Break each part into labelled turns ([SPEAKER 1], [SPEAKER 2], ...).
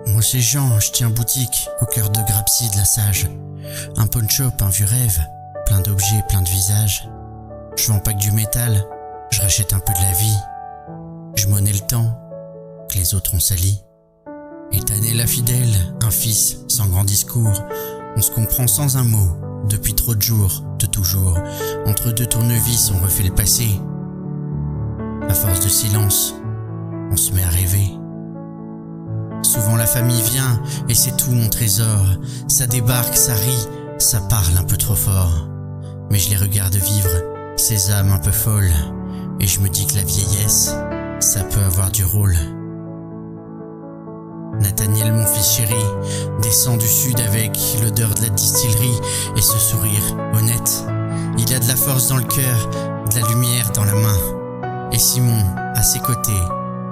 [SPEAKER 1] Moi c'est Jean, je tiens boutique au cœur de Grapsy de la Sage. Un pawn shop, un vieux rêve, plein d'objets, plein de visages. Je vends pas que du métal, je rachète un peu de la vie. Je monnaie le temps que les autres ont sali. Étané la fidèle, un fils sans grand discours. On se comprend sans un mot, depuis trop de jours, de toujours. Entre deux tournevis, on refait le passé. À force de silence, on se met à rêver. Souvent la famille vient, et c'est tout mon trésor. Ça débarque, ça rit, ça parle un peu trop fort. Mais je les regarde vivre, ces âmes un peu folles. Et je me dis que la vieillesse, ça peut avoir du rôle. Nathaniel, mon fils chéri, descend du sud avec l'odeur de la distillerie et ce sourire honnête. Il a de la force dans le cœur, de la lumière dans la main. Et Simon, à ses côtés,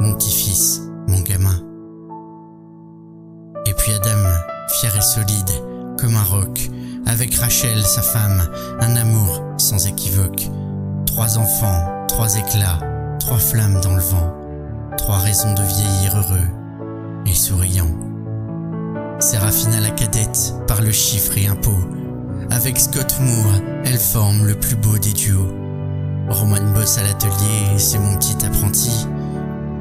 [SPEAKER 1] mon petit-fils, mon gamin. Et puis Adam, fier et solide, comme un roc, avec Rachel, sa femme, un amour sans équivoque. 3 enfants, 3 éclats, 3 flammes dans le vent, 3 raisons de vieillir heureux et souriant. Séraphina la cadette, par le chiffre et impôt. Avec Scott Moore, elle forme le plus beau des duos. Roman bosse à l'atelier, c'est mon petit apprenti.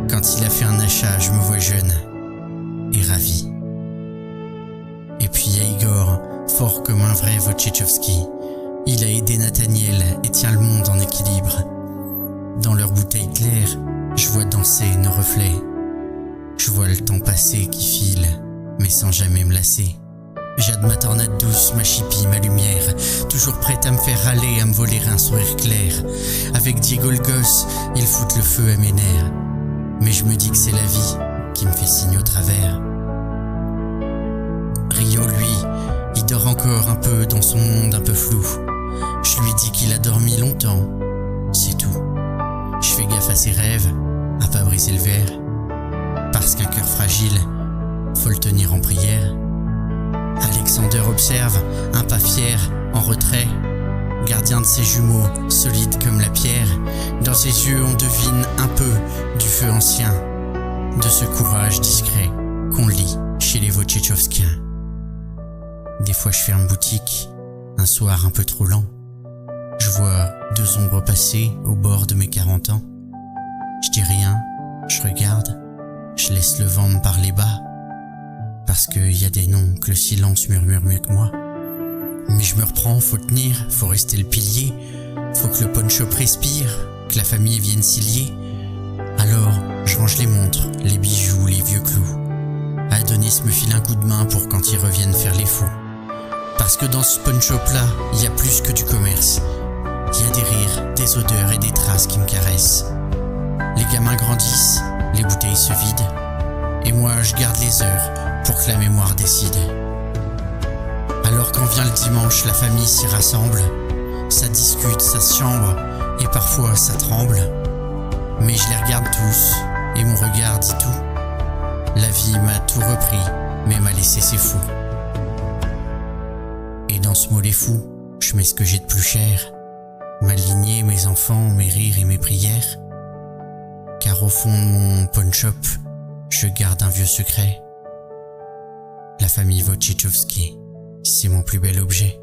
[SPEAKER 1] Quand il a fait un achat, je me vois jeune et ravi. Et puis il y a Igor, fort comme un vrai Wojciechowski. Il a aidé Nathaniel et tient le monde en équilibre. Dans leurs bouteilles claires, je vois danser nos reflets. Je vois le temps passer qui file, mais sans jamais me lasser. Jade ma tornade douce, ma chipie, ma lumière, toujours prête à me faire râler, à me voler un sourire clair. Avec Diego le gosse, il fout le feu à mes nerfs. Mais je me dis que c'est la vie qui me fait signe au travers. Rio, lui, il dort encore un peu dans son monde un peu flou. Je lui dis qu'il a dormi longtemps, c'est tout. Je fais gaffe à ses rêves, à pas briser le verre. Parce qu'un cœur fragile, faut le tenir en prière. Alexander observe, un pas fier, en retrait. Gardien de ses jumeaux, solide comme la pierre. Dans ses yeux on devine un peu du feu ancien, de ce courage discret qu'on lit chez les Wojciechowskiens. Des fois je ferme boutique, un soir un peu trop lent. Je vois 2 ombres passer au bord de mes 40 ans. Je dis rien, je regarde, je laisse le vent me parler bas. Parce qu'il y a des noms que le silence murmure mieux que moi. Mais je me reprends, faut tenir, faut rester le pilier. Faut que le pawn shop respire, que la famille vienne s'y lier. Alors, je range les montres, les bijoux, les vieux clous. Adonis me file un coup de main pour quand ils reviennent faire les fous. Parce que dans ce pawn shop là, il y a plus que du commerce. Il y a des rires, des odeurs et des traces qui me caressent. Les gamins grandissent, les bouteilles se vident. Et moi je garde les heures pour que la mémoire décide. Alors quand vient le dimanche, la famille s'y rassemble. Ça discute, ça se chambre, et parfois ça tremble. Mais je les regarde tous, et mon regard dit tout. La vie m'a tout repris, mais m'a laissé ses fous. Et dans ce mot les fous, je mets ce que j'ai de plus cher. Ma lignée, mes enfants, mes rires et mes prières. Car au fond de mon pawn shop, je garde un vieux secret. La famille Wojciechowski, c'est mon plus bel objet.